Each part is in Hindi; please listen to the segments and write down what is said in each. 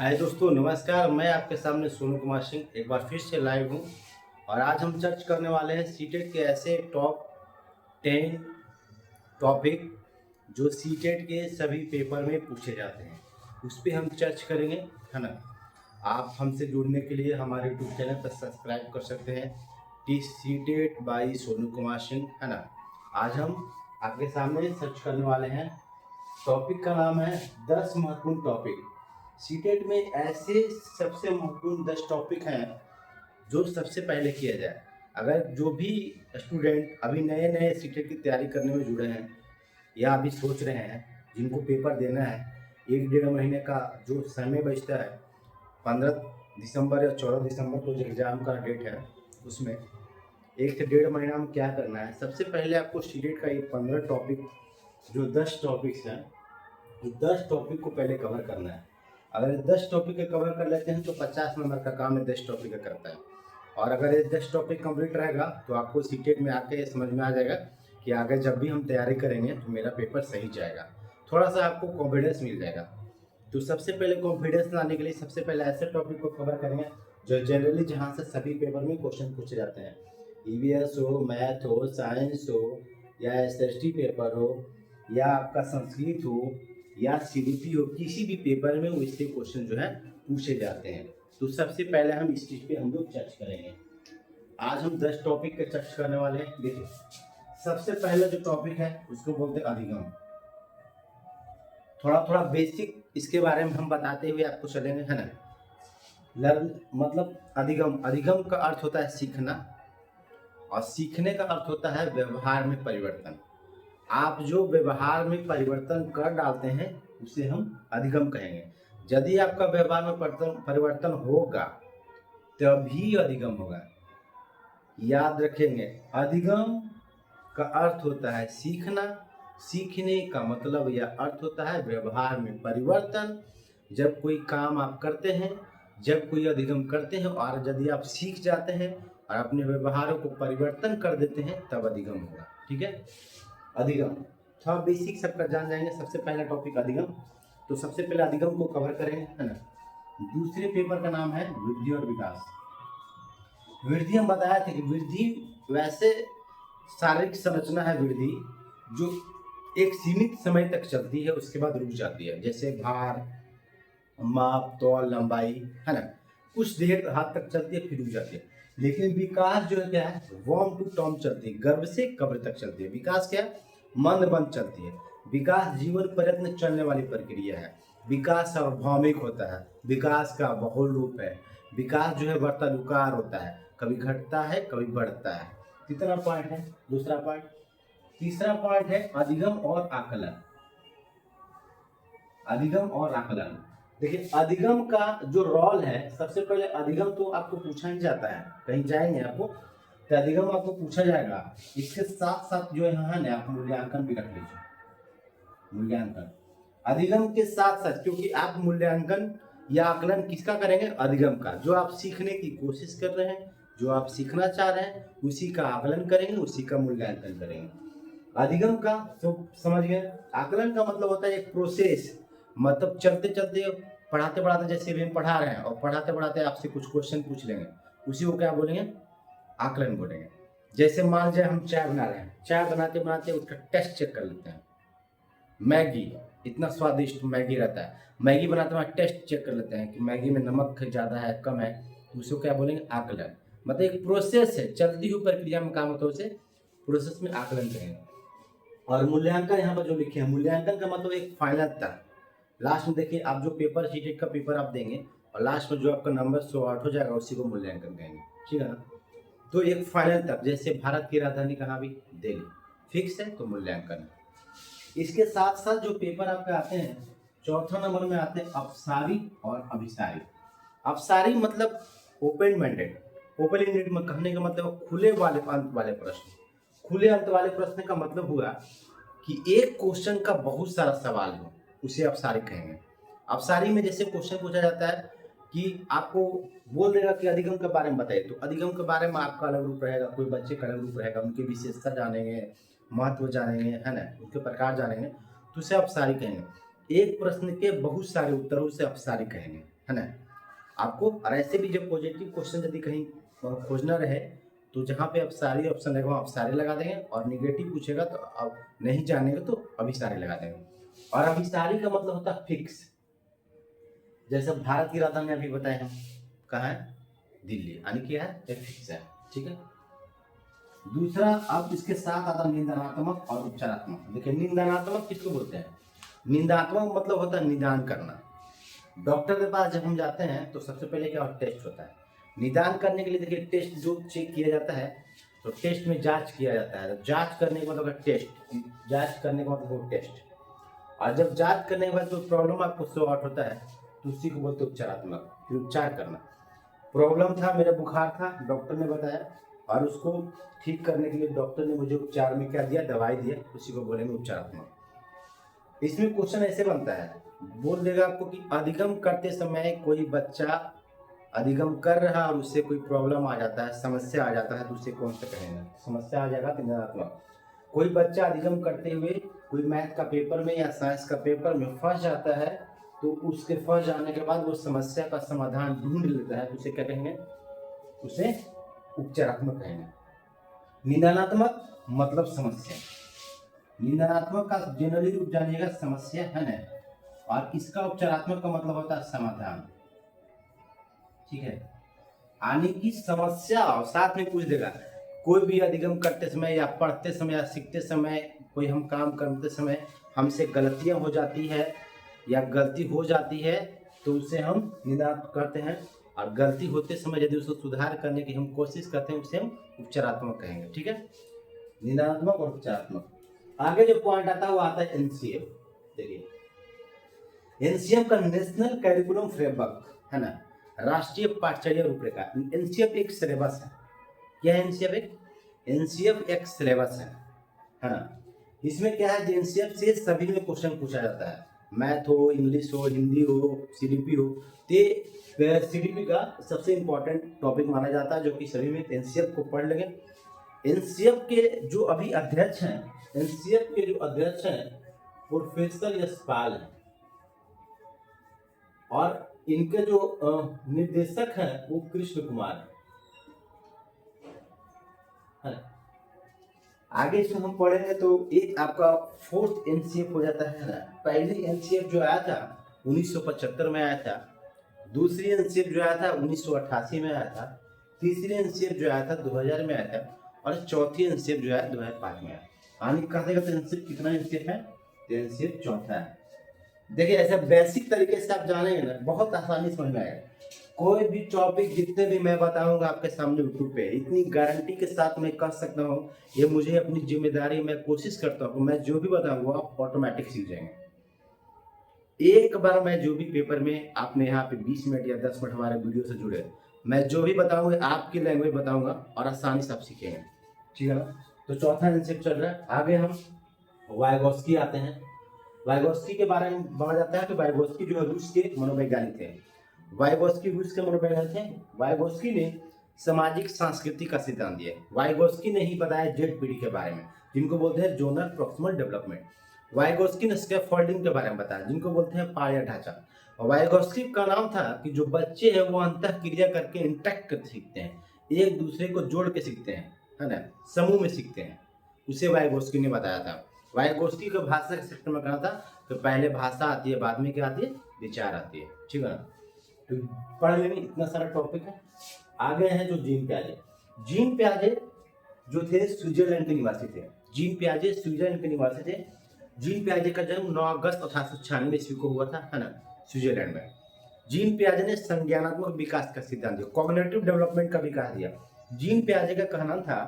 हाय दोस्तों, नमस्कार। मैं आपके सामने सोनू कुमार सिंह एक बार फिर से लाइव हूँ। और आज हम चर्च करने वाले हैं सीटेट के ऐसे टॉप 10 टॉपिक जो सीटेट के सभी पेपर में पूछे जाते हैं। उस पर हम चर्च करेंगे, है ना। आप हमसे जुड़ने के लिए हमारे यूट्यूब चैनल पर सब्सक्राइब कर सकते हैं, T CTET by Sonu Kumar Singh, है ना। आज हम आपके सामने सर्च करने वाले हैं। टॉपिक का नाम है 10 महत्वपूर्ण टॉपिक। सीटेट में ऐसे सबसे महत्वपूर्ण 10 टॉपिक हैं जो सबसे पहले किया जाए। अगर जो भी स्टूडेंट अभी नए नए सीटेट की तैयारी करने में जुड़े हैं या अभी सोच रहे हैं, जिनको पेपर देना है, 1 डेढ़ महीने का जो समय बचता है, 15 दिसंबर या 14 दिसंबर को जो एग्ज़ाम का डेट है, उसमें 1 से 1.5 महीना में क्या करना है। सबसे पहले आपको सीटेट का ये 15 टॉपिक, जो 10 टॉपिक्स हैं, ये 10 टॉपिक को पहले कवर करना है। अगर 10 टॉपिक को कवर कर लेते हैं तो 50 नंबर का काम है 10 टॉपिक का करता है। और अगर ये 10 टॉपिक कंप्लीट रहेगा तो आपको सीटेट में आके समझ में आ जाएगा कि आगे जब भी हम तैयारी करेंगे तो मेरा पेपर सही जाएगा। थोड़ा सा आपको कॉन्फिडेंस मिल जाएगा। तो सबसे पहले कॉन्फिडेंस लाने के लिए सबसे पहले ऐसे टॉपिक को कवर करेंगे जो जनरली जहाँ से सभी पेपर में क्वेश्चन पूछे जाते हैं। ईवीएस हो, मैथ हो, साइंस हो, या एसएसटी पेपर हो, या आपका संस्कृत हो, या सीडीपी हो, किसी भी पेपर में उससे क्वेश्चन जो है पूछे जाते हैं। तो सबसे पहले हम इस चीज़ पे हम लोग चर्च करेंगे। आज हम 10 टॉपिक पे चर्च करने वाले हैं। देखिए, सबसे पहला जो टॉपिक है उसको बोलते हैं अधिगम। थोड़ा थोड़ा बेसिक इसके बारे में हम बताते हुए आपको चलेंगे, है ना। लर्न मतलब अधिगम, अधिगम का अर्थ होता है सीखना, और सीखने का अर्थ होता है व्यवहार में परिवर्तन। आप जो व्यवहार में परिवर्तन कर डालते हैं उसे हम अधिगम कहेंगे। यदि आपका व्यवहार में परिवर्तन होगा तभी अधिगम होगा। याद रखेंगे, अधिगम का अर्थ होता है सीखना, सीखने का मतलब या अर्थ होता है व्यवहार में परिवर्तन। जब कोई काम आप करते हैं, जब कोई अधिगम करते हैं और यदि आप सीख जाते हैं और अपने व्यवहारों को परिवर्तन कर देते हैं तब अधिगम होगा। ठीक है, अधिगम थोड़ा बेसिक सबका जान जाएंगे। सबसे पहला टॉपिक अधिगम, तो सबसे पहले अधिगम को कवर करेंगे, है ना। दूसरे पेपर का नाम है वृद्धि और विकास। वृद्धि हम बताया था कि वृद्धि वैसे शारीरिक संरचना है वृद्धि जो एक सीमित समय तक चलती है, उसके बाद रुक जाती है। जैसे भार, माप, तौल, लंबाई, है ना, कुछ देर हाथ तक चलती है फिर रुक जाती है। लेकिन विकास जो है क्या है, वॉर्म टू टर्म चलती है, गर्भ से कब्र तक चलती है। विकास क्या है, मंद मंद चलती है। विकास जीवन पर्यंत चलने वाली प्रक्रिया है। विकास सार्वभौमिक होता है, विकास का बहुल रूप है। विकास जो है वर्तानुकार होता है, कभी घटता है कभी बढ़ता है। कितना पॉइंट है, दूसरा पॉइंट। तीसरा पॉइंट है अधिगम और आकलन। अधिगम और आकलन, देखिए अधिगम का जो रोल है, सबसे पहले अधिगम तो आपको पूछा ही जाता है, कहीं जाएंगे आपको तो अधिगम आपको पूछा जाएगा। इसके साथ साथ जो यहाँ है ना, आप मूल्यांकन भी रख लीजिए। मूल्यांकन अधिगम के साथ साथ, क्योंकि आप मूल्यांकन या आकलन किसका करेंगे, अधिगम का। जो आप सीखने की कोशिश कर रहे हैं, जो आप सीखना चाह रहे हैं, उसी का आकलन करेंगे, उसी का मूल्यांकन करेंगे। अधिगम का तो समझ गए। आकलन का मतलब होता है एक प्रोसेस, मतलब चलते चलते पढ़ाते पढ़ाते, जैसे भी हम पढ़ा रहे हैं और पढ़ाते पढ़ाते आपसे कुछ क्वेश्चन पूछ लेंगे, उसी को क्या बोलेंगे, आकलन बोलेंगे। जैसे मान लीजिए हम चाय बना रहे हैं, चाय बनाते बनाते उसका टेस्ट चेक कर लेते हैं। मैगी, इतना स्वादिष्ट मैगी रहता है, मैगी बनाते वक्त टेस्ट चेक कर लेते हैं कि मैगी में नमक ज़्यादा है कम है, तो उसको क्या बोलेंगे, आकलन। मतलब एक प्रोसेस है, चलती हुई प्रक्रिया में काम होता है, उसे प्रोसेस में आकलन करेंगे। और मूल्यांकन यहाँ पर जो लिखे हैं, मूल्यांकन का मतलब एक फाइनल तक। लास्ट में देखिए, आप जो पेपर सीटेट का पेपर आप देंगे और लास्ट में जो आपका नंबर शो आउट हो जाएगा उसी को मूल्यांकन कहेंगे। ठीक है ना। तो एक फाइनल तक, जैसे भारत की राजधानी कहाँ भी, दिल्ली, फिक्स है तो मूल्यांकन है। इसके साथ साथ जो पेपर आपके आते हैं, चौथा नंबर में आते हैं अपसारी और अभिसारी। अपसारी मतलब ओपन माइंडेड। ओपन माइंडेड में कहने का मतलब खुले वाले अंत वाले प्रश्न। खुले अंत वाले प्रश्न का मतलब हुआ कि एक क्वेश्चन का बहुत सारा सवाल हो, उसे अपसारी कहेंगे। अपसारी में जैसे क्वेश्चन पूछा जाता है कि आपको बोल देगा कि अधिगम के बारे में बताइए, तो अधिगम के बारे में आपका अलग रूप रहेगा, कोई बच्चे का अलग रूप रहेगा, उनकी विशेषता जानेंगे, महत्व जानेंगे, है ना, उनके प्रकार जानेंगे, तो उसे अपसारी कहेंगे। एक प्रश्न के बहुत सारे उत्तरों से अपसारी कहेंगे, है ना। आपको और ऐसे भी जब पॉजिटिव क्वेश्चन यदि कहीं खोजना रहे तो जहाँ पे आप सारे ऑप्शन रहेगा आप सारे लगा देंगे, और निगेटिव पूछेगा तो आप नहीं जानेंगे तो अभी सारे लगा देंगे। और अभी सारी का मतलब होता है फिक्स। जैसे भारत की राजधानी अभी बताए हम कहाँ है, दिल्ली, यानी क्या है, एक फिक्स है, ठीक है। दूसरा, अब इसके साथ आता है निंदात्मक और उपचारात्मक। देखिए निंदात्मक किसको बोलते हैं, निंदात्मक मतलब होता है निदान करना। डॉक्टर के पास जब हम जाते हैं तो सबसे पहले क्या टेस्ट होता है, निदान करने के लिए। देखिए टेस्ट जो चेक किया जाता है तो टेस्ट में जांच किया जाता है, जांच करने का मतलब टेस्ट, जांच करने का मतलब टेस्ट। और जब जांच करने के बाद जो प्रॉब्लम आपको सॉर्ट आउट होता है तो उसी को बोलते उपचारात्मक, फिर उपचार करना। प्रॉब्लम था, मेरा बुखार था, डॉक्टर ने बताया और उसको ठीक करने के लिए डॉक्टर ने मुझे उपचार में क्या दिया, दवाई दिया, उसी को बोलेंगे उपचारात्मक। इसमें क्वेश्चन ऐसे बनता है, बोल देगा आपको कि अधिगम करते समय कोई बच्चा अधिगम कर रहा और उससे कोई प्रॉब्लम आ जाता है, समस्या आ जाता है, तो उसे कौन सा कहेंगे, समस्या आ जाएगा तो निंदात्मक। कोई बच्चा अधिगम करते हुए कोई मैथ का पेपर में या साइंस का पेपर में फंस जाता है तो उसके फंस जाने के बाद वो समस्या का समाधान ढूंढ लेता है, उसे क्या कहेंगे, उसे उपचारात्मक कहेंगे। निंदात्मक मतलब समस्या, निंदात्मक का जनरली रूप जानिएगा समस्या, है ना। और इसका उपचारात्मक का मतलब होता है समाधान, ठीक है। आने की समस्या और साथ में पूछ देगा, कोई भी अधिगम करते समय या पढ़ते समय या सीखते समय, कोई हम काम करते समय हमसे गलतियां हो जाती है या गलती हो जाती है तो उसे हम निंदात्मक करते हैं, और गलती होते समय यदि उसको सुधार करने की हम कोशिश करते हैं उसे हम उपचारात्मक कहेंगे, ठीक है। निंदात्मक और उपचारात्मक। आगे जो पॉइंट आता है वो आता है एनसीएफ। देखिए एनसीएफ का नेशनल करिकुलम फ्रेमवर्क, है ना, राष्ट्रीय पाठ्यचर्या रूपरेखा। एनसीएफ एक सिलेबस है, क्या है एनसीएफ, एनसीएफ एक सिलेबस है ना। इसमें क्या है, एनसीएफ से सभी में क्वेश्चन पूछा जाता है, मैथ हो, इंग्लिश हो, हिंदी हो, सीडीपी हो। तो सीडीपी का सबसे इम्पोर्टेंट टॉपिक माना जाता है, जो कि सभी में एनसीएफ को पढ़ लेंगे। एनसीएफ के जो अभी अध्यक्ष हैं, एनसीएफ के जो अध्यक्ष हैं प्रोफेसर यशपाल हैं, और इनके जो निर्देशक हैं वो कृष्ण कुमार है। आगे इसमें हम पढ़ेंगे तो एक आपका फोर्थ एनसीएफ हो जाता है ना। पहली एनसीएफ जो आया था 1975 में आया था, दूसरी एनसीएफ जो आया था 1988 में आया था, तीसरी एनसीएफ जो आया था 2000 में आया था, और चौथी एनसीएफ जो है 2005 में आया। आने कहते हैं एनसीएफ कितना एनसीएफ है, एनसीएफ चौथा है। देखिए ऐसा बेसिक तरीके से आप जानेंगे ना, बहुत आसानी समझ में आएगा। कोई भी टॉपिक जितने भी मैं बताऊंगा आपके सामने यूट्यूब पे, इतनी गारंटी के साथ मैं कह सकता हूँ, ये मुझे अपनी जिम्मेदारी, मैं कोशिश करता हूँ मैं जो भी बताऊंगा आप ऑटोमेटिक सीख जाएंगे। एक बार मैं जो भी पेपर में आपने यहाँ पे 20 मिनट या 10 मिनट हमारे वीडियो से जुड़े, मैं जो भी बताऊंगा आपकी लैंग्वेज बताऊंगा और आसानी से आप सीखेंगे, ठीक है ना। तो चौथा एनसीएफ चल रहा है। आगे हम वाइगोस्की आते हैं। वाइगोस्की के बारे में माना जाता है कि वाइगोस्की जो है रूस के मनोवैज्ञानिक थे। वाइगोस्की रूस के मनोवैज्ञानिक थे। वाइगोस्की ने सामाजिक संस्कृति का सिद्धांत दिया। वाइगोस्की ने ही बताया जेड पीढ़ी के बारे में, जिनको बोलते हैं जोनल प्रॉक्सिमल डेवलपमेंट। वाइगोस्की ने स्कैफोल्डिंग के बारे में बताया, जिनको बोलते हैं पाया ढांचा। वाइगोस्की का नाम था कि जो बच्चे हैं वो अंतः क्रिया करके इंटरेक्ट कर सीखते हैं, एक दूसरे को जोड़ के सीखते हैं, है ना, समूह में सीखते हैं, उसे वाइगोस्की ने बताया था। वाइगोस्की का भाषा के क्षेत्र में कहा था कि पहले भाषा आती है, बाद में क्या आती है, विचार आती है, ठीक है ना। तो पढ़ लेंगे, इतना सारा टॉपिक है। आगे हैं जो जीन पियाजे। जीन पियाजे जो थे स्विट्जरलैंड के निवासी थे। जीन पियाजे स्विट्जरलैंड के निवासी थे। जीन पियाजे का जन्म 9 अगस्त 1896 ईस्वी को हुआ था, है ना, स्विट्जरलैंड में। जीन पियाजे ने संज्ञानात्मक विकास का सिद्धांत दिया, कॉग्निटिव डेवलपमेंट का विकास दिया। जीन पियाजे का कहना था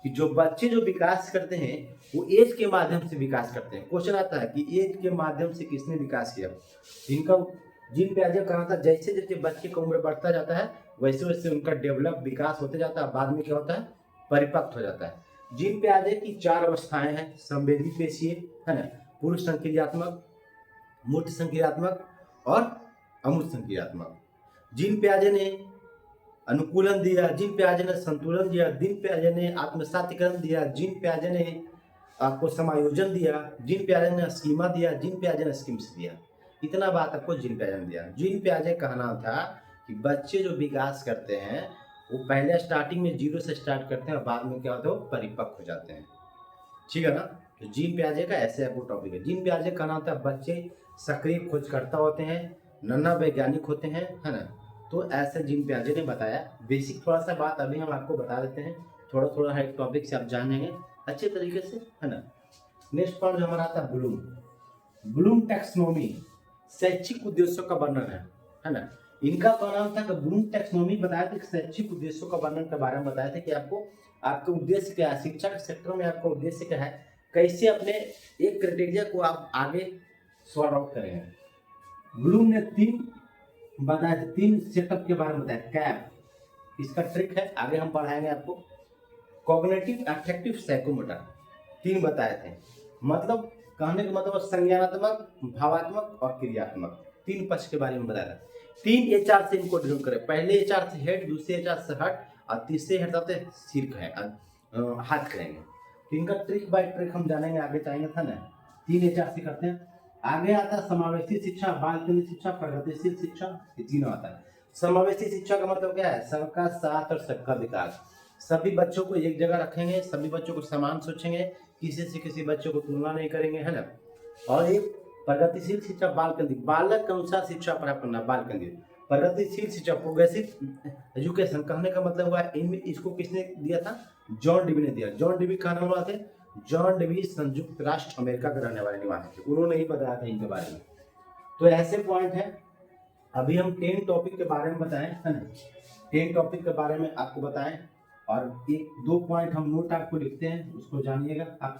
कि जो बच्चे जो विकास करते हैं वो एज के माध्यम से विकास करते हैं। क्वेश्चन आता है कि एज के माध्यम से किसने विकास किया। जिनका जीन पियाजे का कहना था जैसे जैसे बच्चे का उम्र बढ़ता जाता है वैसे वैसे उनका डेवलप विकास होते जाता है, बाद में क्या होता है, परिपक्व हो जाता है। जीन पियाजे की 4 अवस्थाएं हैं, संवेदी पेशीय, है ना, पूर्व संक्रियात्मक, मूर्त संक्रियात्मक और अमूर्त संक्रियात्मक। जीन पियाजे ने अनुकूलन दिया, जीन पियाजे ने संतुलन दिया, जीन पियाजे ने आत्मसातीकरण दिया, जीन पियाजे ने आपको समायोजन दिया, जीन पियाजे ने स्कीमा दिया, जीन पियाजे ने स्कीम्स दिया। इतना बात आपको जीन पियाजे ने दिया। जीन पियाजे का कहना था कि बच्चे जो विकास करते हैं वो पहले स्टार्टिंग में 0 से स्टार्ट करते हैं और बाद में क्या होता है वो परिपक्व हो जाते हैं, ठीक है ना। तो जीन पियाजे का ऐसे आपको टॉपिक है। जीन पियाजे का कहना होता है बच्चे सक्रिय खोजकर्ता होते हैं, नन्हा वैज्ञानिक होते हैं, है ना। तो ऐसे जीन पियाजे ने बताया। बेसिक थोड़ा सा बात अभी हम आपको बता देते हैं, थोड़ा थोड़ा हर एक टॉपिक से आप जानेंगे अच्छे तरीके से, है ना। नेक्स्ट पॉइंट जो हमारा आता है ब्लूम। ब्लूम टैक्सोनॉमी शैक्षिक उद्देश्यों का वर्णन है ना। इनका कहना था कि ब्लूम टैक्सोनॉमी बताया था कि शैक्षिक उद्देश्यों का वर्णन के बारे में बताया था कि आपको आपका उद्देश्य क्या है, शिक्षा के सेक्टर में आपका उद्देश्य क्या है, कैसे अपने एक क्राइटेरिया को आप आगे सॉर्ट आउट करेंगे। ब्लूम ने 3 बताया थे, 3 सेटअप के बारे में बताया। कैप इसका ट्रिक है, आगे हम पढ़ाएंगे आपको। कॉग्निटिव, अफेक्टिव, साइकोमोटर 3 बताए थे। मतलब कहने का मतलब संज्ञानात्मक, भावात्मक और क्रियात्मक 3 पक्ष के बारे में बताया। 3 एचआर से इनको डिनोट करें। पहले एचआर से हेड, दूसरे एचआर से हट और तीसरे हेड होते सिर है हाथ करेंगे। तो इनका ट्रिक बाय ट्रिक हम जानेंगे, आगे चाहेंगे था ना। 3 एचआर से करते हैं। आगे आता है समावेशी शिक्षा, बाल केंद्रित शिक्षा, प्रगतिशील शिक्षा, ये तीनों आता है। समावेशी शिक्षा का मतलब क्या है, सबका साथ और सबका विकास। सभी बच्चों को एक जगह रखेंगे, सभी बच्चों को समान सोचेंगे, किसी से किसी बच्चों को तुलना नहीं करेंगे, है ना। और एक प्रगतिशील शिक्षा, बाल केंद्रित, बालक के अनुसार शिक्षा प्राप्त करना, बाल केंद्रित। प्रगतिशील शिक्षा, प्रोग्रेसिव एजुकेशन, कहने का मतलब हुआ इसको किसने दिया था, जॉन डीवी ने दिया। जॉन डीवी कहने वाले थे, जॉन डीवी संयुक्त राष्ट्र अमेरिका के रहने वाले निवासी थे, उन्होंने ही बताया था इनके बारे में। तो ऐसे पॉइंट है। अभी हम 10 टॉपिक के बारे में बताएं, है ना। 10 टॉपिक के बारे में आपको बताएं और 1-2 पॉइंट हम नोट आपको लिखते हैं, उसको जानिएगा आप।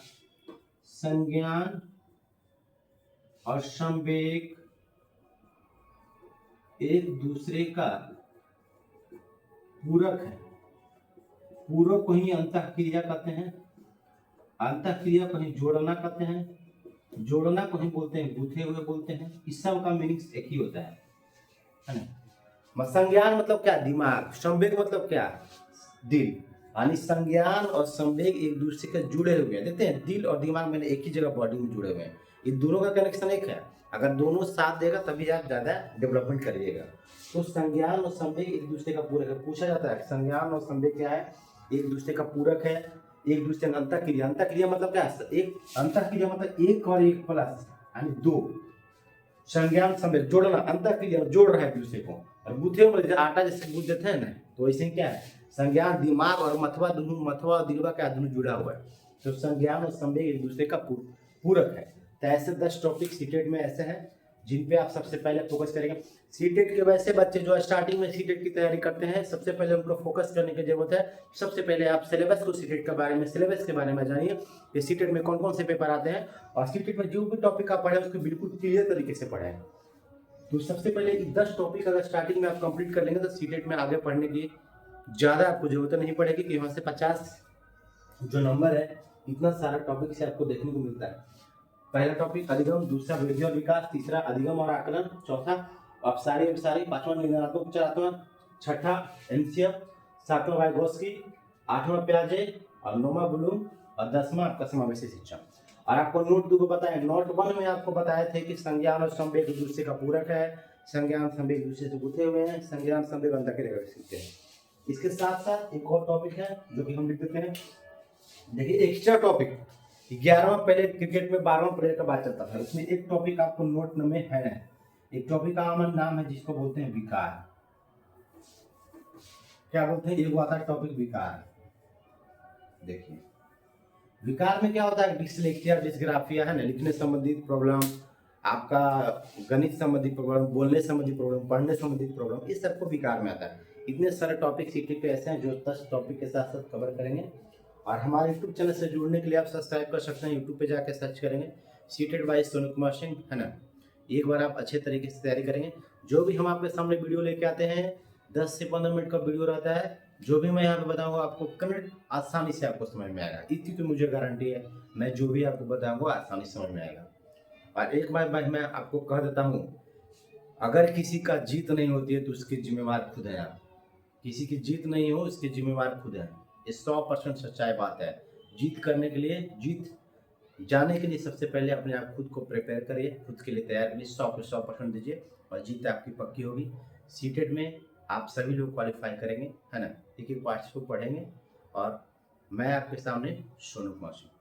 संज्ञान और संवेग एक दूसरे का पूरक है। पूरक को ही अंतःक्रिया कहते हैं, अंतःक्रिया को ही जोड़ना कहते हैं, जोड़ना को ही बोलते हैं गूथे हुए बोलते हैं। इस सब का मीनिंग एक ही होता है ना। संज्ञान मतलब क्या, दिमाग। संवेग मतलब क्या, दिल। यानी संज्ञान और संवेग एक दूसरे के जुड़े हुए हैं। देखते हैं दिल और दिमाग में एक ही जगह बॉडी में जुड़े हुए हैं, ये दोनों का कनेक्शन एक है। अगर दोनों साथ देगा तभी आप ज्यादा डेवलपमेंट करिएगा। तो संज्ञान और संवेग एक दूसरे का पूरक है। पूछा जाता है संज्ञान और संवेग क्या है, एक दूसरे का पूरक है, एक दूसरे का अंतःक्रिया। अंतःक्रिया मतलब क्या है, एक अंतःक्रिया मतलब 1 और 1 प्लस यानी 2। संज्ञान संवेग जोड़ना, अंतःक्रिया जोड़ रहा है एक दूसरे को। और गूथे में आटा जैसे गूंथ देते हैं ना, तो ऐसे क्या है, संज्ञान दिमाग और मथवा दोनों, मथवा और दिलवा क्या दोनों जुड़ा हुआ है। तो संज्ञान और संवेग एक दूसरे का पूरक है। तो ऐसे 10 टॉपिक सीटेट में ऐसे हैं जिन पे आप सबसे पहले फोकस करेंगे। सीटेट के वैसे बच्चे जो स्टार्टिंग में सीटेट की तैयारी करते हैं, सबसे पहले उनको फोकस करने की जरूरत है। सबसे पहले आप सिलेबस को, सीटेट के बारे में, सिलेबस के बारे में जानिए कि सीटेट में कौन कौन से पेपर आते हैं, और सीटेट में जो भी टॉपिक आप पढ़े उसको बिल्कुल क्लियर तरीके से पढ़ें। तो सबसे पहले 10 टॉपिक अगर स्टार्टिंग में आप कंप्लीट कर लेंगे तो सीटेट में आगे पढ़ने की ज़्यादा आपको जरूरत नहीं पड़ेगी कि वहाँ से 50 जो नंबर है, इतना सारा टॉपिक से आपको देखने को मिलता है। पहला टॉपिक अधिगम, दूसरा वृद्धि और विकास, तीसरा अधिगम और आकलन, चौथा अपसारी अपसारी, पांचवा निर्णयात्मक उपचारात्मक, छठा एनसीएफ, सातवां वाइगोस्की, आठवां पियाजे और 9वां ब्लूम और 10वां आपका समावेशी शिक्षा। और आपको नोट 2 को बताया। नोट 1 में आपको बताए थे कि संज्ञान और संवेग एक दूसरे का पूरक है, संज्ञान संवेग एक दूसरे से गुथे हुए हैं, संज्ञान संवेग अंतःक्रिया कर सकते हैं। इसके साथ साथ एक और टॉपिक है जो कि हम लिख देते हैं। देखिए एक्स्ट्रा टॉपिक 11वां पहले क्रिकेट में 12वां प्लेयर का बात चलता था, इसमें एक टॉपिक आपको नोट में है। एक टॉपिक का आम नाम है जिसको बोलते हैं विकार। क्या बोलते हैं, एक आता है टॉपिक विकार। देखिए विकार में क्या होता है, डिसलेक्सिया, डिस्ग्राफिया, है ना, लिखने संबंधित प्रॉब्लम, आपका गणित संबंधी प्रॉब्लम, बोलने संबंधी प्रॉब्लम, पढ़ने संबंधित प्रॉब्लम, इस सबको विकार में आता है। इतने सारे टॉपिक सीटी पे ऐसे हैं जो 10 टॉपिक के साथ साथ कवर करेंगे। और हमारे यूट्यूब चैनल से जुड़ने के लिए आप सब्सक्राइब कर सकते हैं। यूट्यूब पे जाकर सर्च करेंगे सीटेड बाय सोनू कुमार सिंह, है ना। एक बार आप अच्छे तरीके से तैयारी करेंगे। जो भी हम आपके सामने वीडियो लेके आते हैं 10 से 15 मिनट का वीडियो रहता है। जो भी मैं यहाँ पे बताऊँगा आपको कन्नड़ आसानी से आपको समझ में आएगा, इतनी तो मुझे गारंटी है। मैं जो भी आपको बताऊँगा आसानी से समझ में आएगा। और एक बार मैं आपको कह देता हूँ, अगर किसी का जीत नहीं होती है तो उसकी जिम्मेवार खुद है आप। किसी की जीत नहीं हो इसकी जिम्मेवार खुद है। ये 100% सच्चाई बात है। जीत करने के लिए, जीत जाने के लिए सबसे पहले अपने आप खुद को प्रिपेयर करिए, खुद के लिए तैयार करिए, 100% दीजिए और जीत आपकी पक्की होगी। सीटेट में आप सभी लोग क्वालिफाई करेंगे, है ना। एक एक पार्ट्स को पढ़ेंगे और मैं आपके सामने सोनू कुमार सिंह।